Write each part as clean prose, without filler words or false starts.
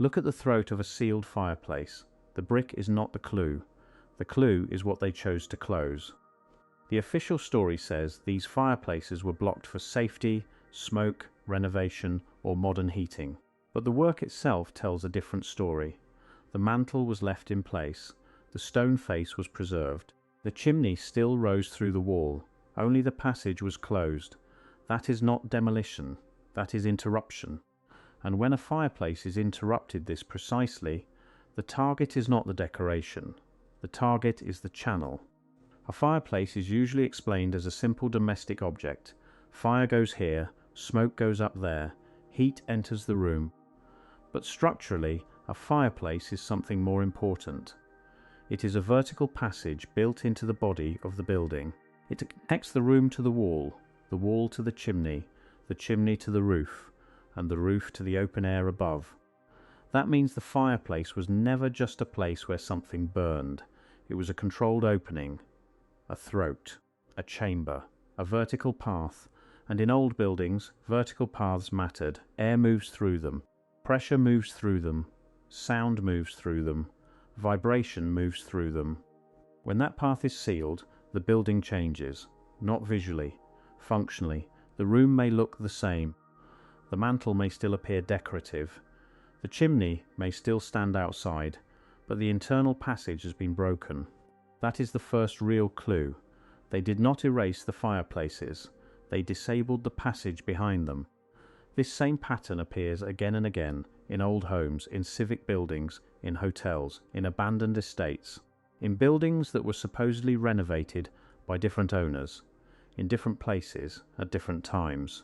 Look at the throat of a sealed fireplace. The brick is not the clue. The clue is what they chose to close. The official story says these fireplaces were blocked for safety, smoke, renovation, or modern heating. But the work itself tells a different story. The mantle was left in place. The stone face was preserved. The chimney still rose through the wall. Only the passage was closed. That is not demolition. That is interruption. And when a fireplace is interrupted this precisely, the target is not the decoration. The target is the channel. A fireplace is usually explained as a simple domestic object. Fire goes here, smoke goes up there, heat enters the room. But structurally, a fireplace is something more important. It is a vertical passage built into the body of the building. It connects the room to the wall to the chimney to the roof, and the roof to the open air above. That means the fireplace was never just a place where something burned. It was a controlled opening, a throat, a chamber, a vertical path, and in old buildings, vertical paths mattered. Air moves through them, pressure moves through them, sound moves through them, vibration moves through them. When that path is sealed, the building changes, not visually, functionally. The room may look the same. The mantle may still appear decorative. The chimney may still stand outside, but the internal passage has been broken. That is the first real clue. They did not erase the fireplaces. They disabled the passage behind them. This same pattern appears again and again in old homes, in civic buildings, in hotels, in abandoned estates, in buildings that were supposedly renovated by different owners, in different places at different times.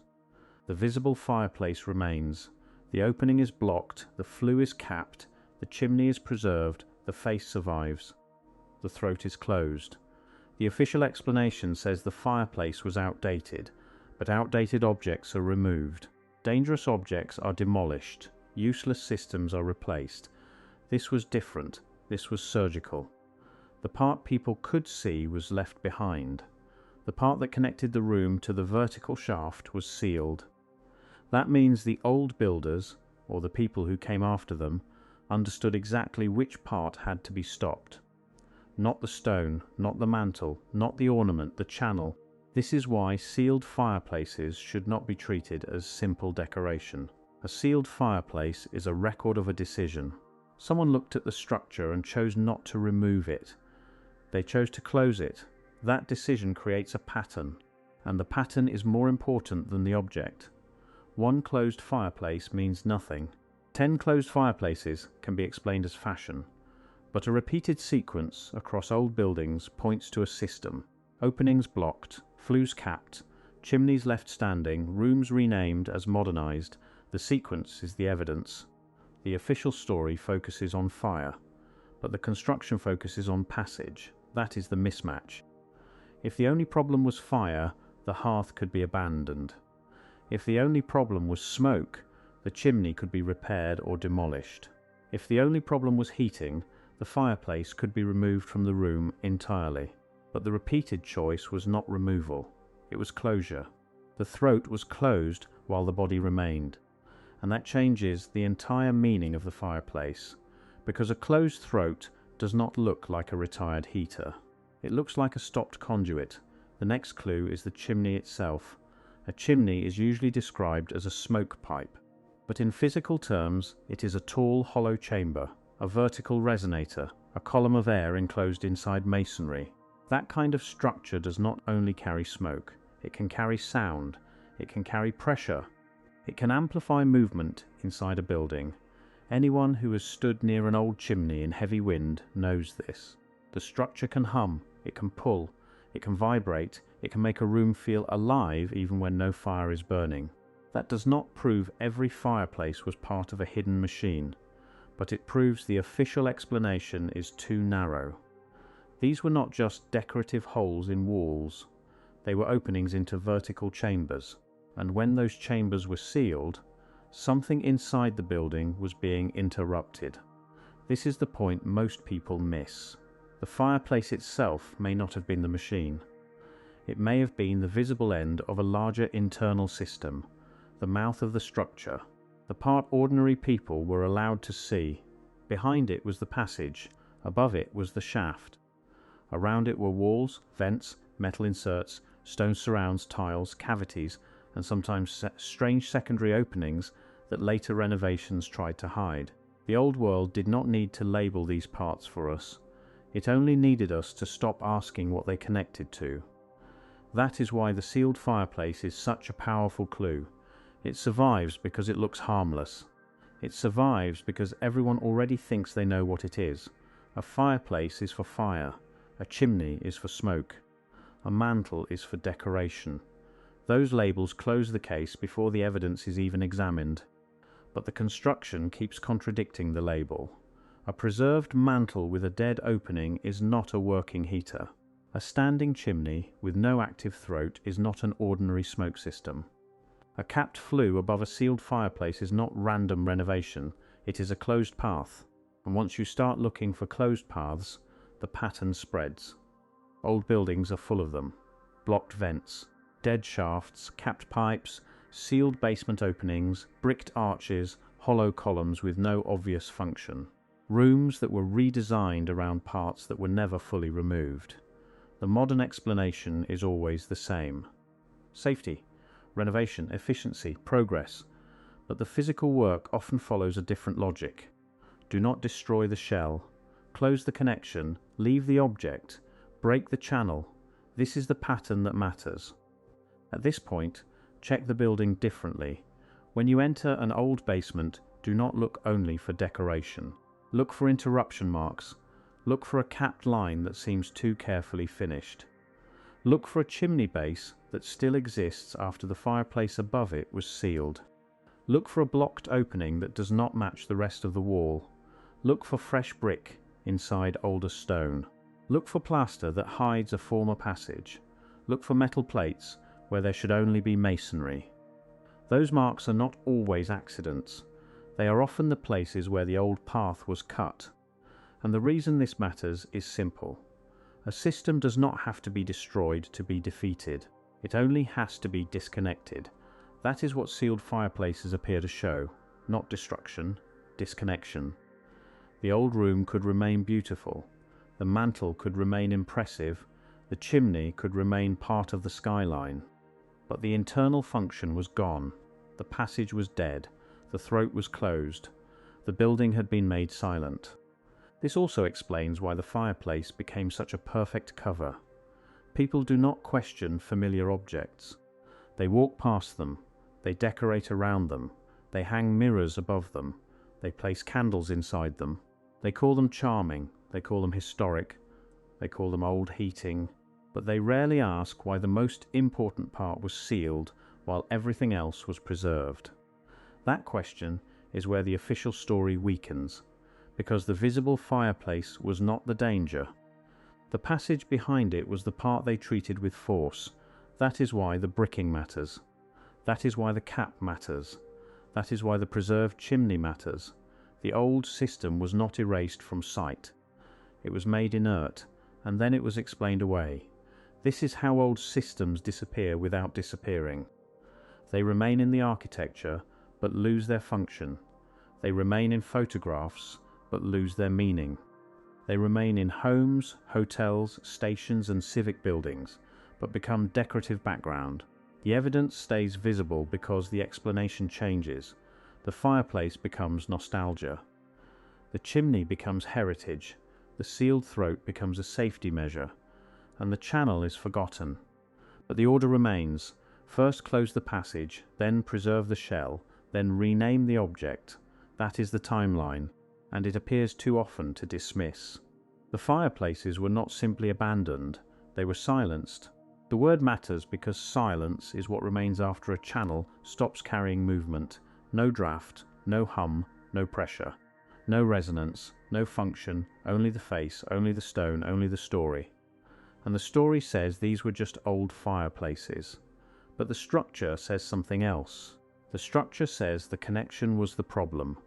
The visible fireplace remains. The opening is blocked, the flue is capped, the chimney is preserved, the face survives. The throat is closed. The official explanation says the fireplace was outdated, but outdated objects are removed. Dangerous objects are demolished. Useless systems are replaced. This was different. This was surgical. The part people could see was left behind. The part that connected the room to the vertical shaft was sealed. That means the old builders, or the people who came after them, understood exactly which part had to be stopped. Not the stone, not the mantle, not the ornament, the channel. This is why sealed fireplaces should not be treated as simple decoration. A sealed fireplace is a record of a decision. Someone looked at the structure and chose not to remove it. They chose to close it. That decision creates a pattern, and the pattern is more important than the object. One closed fireplace means nothing. 10 closed fireplaces can be explained as fashion, but a repeated sequence across old buildings points to a system. Openings blocked, flues capped, chimneys left standing, rooms renamed as modernized. The sequence is the evidence. The official story focuses on fire, but the construction focuses on passage. That is the mismatch. If the only problem was fire, the hearth could be abandoned. If the only problem was smoke, the chimney could be repaired or demolished. If the only problem was heating, the fireplace could be removed from the room entirely. But the repeated choice was not removal. It was closure. The throat was closed while the body remained. And that changes the entire meaning of the fireplace, because a closed throat does not look like a retired heater. It looks like a stopped conduit. The next clue is the chimney itself. A chimney is usually described as a smoke pipe, but in physical terms it is a tall hollow chamber, a vertical resonator, a column of air enclosed inside masonry. That kind of structure does not only carry smoke, it can carry sound, it can carry pressure, it can amplify movement inside a building. Anyone who has stood near an old chimney in heavy wind knows this. The structure can hum, it can pull, it can vibrate, it can make a room feel alive even when no fire is burning. That does not prove every fireplace was part of a hidden machine, but it proves the official explanation is too narrow. These were not just decorative holes in walls, they were openings into vertical chambers, and when those chambers were sealed, something inside the building was being interrupted. This is the point most people miss. The fireplace itself may not have been the machine. It may have been the visible end of a larger internal system, the mouth of the structure. the part ordinary people were allowed to see. Behind it was the passage, above it was the shaft. Around it were walls, vents, metal inserts, stone surrounds, tiles, cavities, and sometimes strange secondary openings that later renovations tried to hide. The old world did not need to label these parts for us. It only needed us to stop asking what they connected to. That is why the sealed fireplace is such a powerful clue. It survives because it looks harmless. It survives because everyone already thinks they know what it is. A fireplace is for fire. A chimney is for smoke. A mantle is for decoration. Those labels close the case before the evidence is even examined. But the construction keeps contradicting the label. A preserved mantle with a dead opening is not a working heater. A standing chimney with no active throat is not an ordinary smoke system. A capped flue above a sealed fireplace is not random renovation, it is a closed path. And once you start looking for closed paths, the pattern spreads. Old buildings are full of them. Blocked vents, dead shafts, capped pipes, sealed basement openings, bricked arches, hollow columns with no obvious function. Rooms that were redesigned around parts that were never fully removed. The modern explanation is always the same. Safety, renovation, efficiency, progress. But the physical work often follows a different logic. Do not destroy the shell. Close the connection, leave the object, break the channel. This is the pattern that matters. At this point, check the building differently. When you enter an old basement, do not look only for decoration. Look for interruption marks. Look for a capped line that seems too carefully finished. Look for a chimney base that still exists after the fireplace above it was sealed. Look for a blocked opening that does not match the rest of the wall. Look for fresh brick inside older stone. Look for plaster that hides a former passage. Look for metal plates where there should only be masonry. Those marks are not always accidents. They are often the places where the old path was cut. And the reason this matters is simple. A system does not have to be destroyed to be defeated. It only has to be disconnected. That is what sealed fireplaces appear to show. Not destruction, disconnection. The old room could remain beautiful. The mantle could remain impressive. The chimney could remain part of the skyline. But the internal function was gone. The passage was dead. The throat was closed. The building had been made silent. This also explains why the fireplace became such a perfect cover. People do not question familiar objects. They walk past them. They decorate around them. They hang mirrors above them. They place candles inside them. They call them charming. They call them historic. They call them old heating. But they rarely ask why the most important part was sealed while everything else was preserved. That question is where the official story weakens, because the visible fireplace was not the danger. The passage behind it was the part they treated with force. That is why the bricking matters. That is why the cap matters. That is why the preserved chimney matters. The old system was not erased from sight. It was made inert, and then it was explained away. This is how old systems disappear without disappearing. They remain in the architecture, but lose their function. They remain in photographs, but lose their meaning. They remain in homes, hotels, stations and civic buildings, but become decorative background. The evidence stays visible because the explanation changes. The fireplace becomes nostalgia. The chimney becomes heritage. The sealed throat becomes a safety measure. And the channel is forgotten. But the order remains. First close the passage, then preserve the shell, then rename the object. That is the timeline, and it appears too often to dismiss. The fireplaces were not simply abandoned, they were silenced. The word matters because silence is what remains after a channel stops carrying movement. No draft, no hum, no pressure. No resonance, no function, only the face, only the stone, only the story. And the story says these were just old fireplaces. But the structure says something else. The structure says the connection was the problem.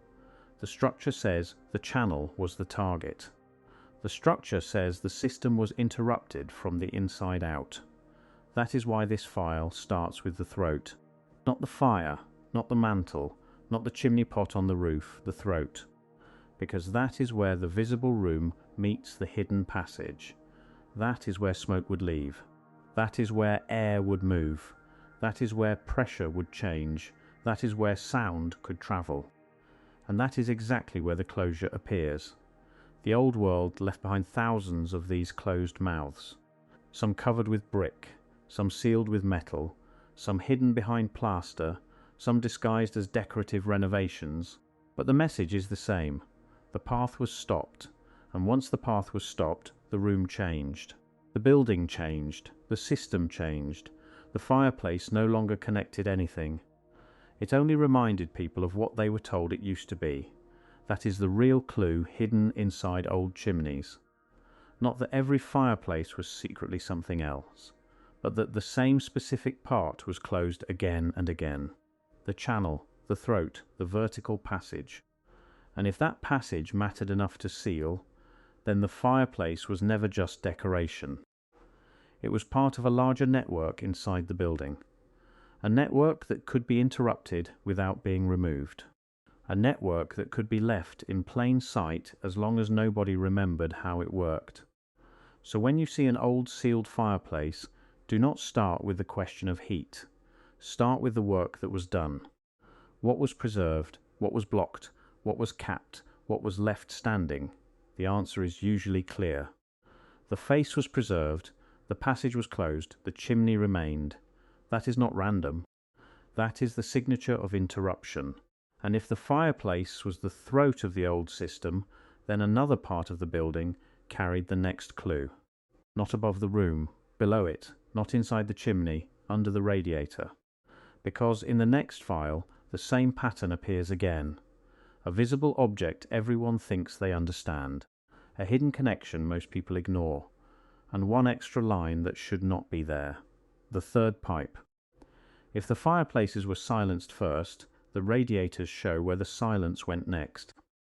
The structure says the channel was the target. The structure says the system was interrupted from the inside out. That is why this file starts with the throat. Not the fire, not the mantle, not the chimney pot on the roof, the throat, because that is where the visible room meets the hidden passage. That is where smoke would leave. That is where air would move. That is where pressure would change. That is where sound could travel. And that is exactly where the closure appears. The old world left behind thousands of these closed mouths, some covered with brick, some sealed with metal, some hidden behind plaster, some disguised as decorative renovations. But the message is the same. The path was stopped, and once the path was stopped, the room changed. The building changed, the system changed, the fireplace no longer connected anything. It only reminded people of what they were told it used to be. That is the real clue hidden inside old chimneys. Not that every fireplace was secretly something else, but that the same specific part was closed again and again. The channel, the throat, the vertical passage. And if that passage mattered enough to seal, then the fireplace was never just decoration. It was part of a larger network inside the building. A network that could be interrupted without being removed. A network that could be left in plain sight as long as nobody remembered how it worked. So when you see an old sealed fireplace, do not start with the question of heat. Start with the work that was done. What was preserved? What was blocked? What was capped? What was left standing? The answer is usually clear. The face was preserved, the passage was closed, the chimney remained. That is not random. That is the signature of interruption. And if the fireplace was the throat of the old system, then another part of the building carried the next clue. Not above the room, below it, not inside the chimney, under the radiator. Because in the next file, the same pattern appears again. A visible object everyone thinks they understand. A hidden connection most people ignore. And one extra line that should not be there. The third pipe. If the fireplaces were silenced first, the radiators show where the silence went next.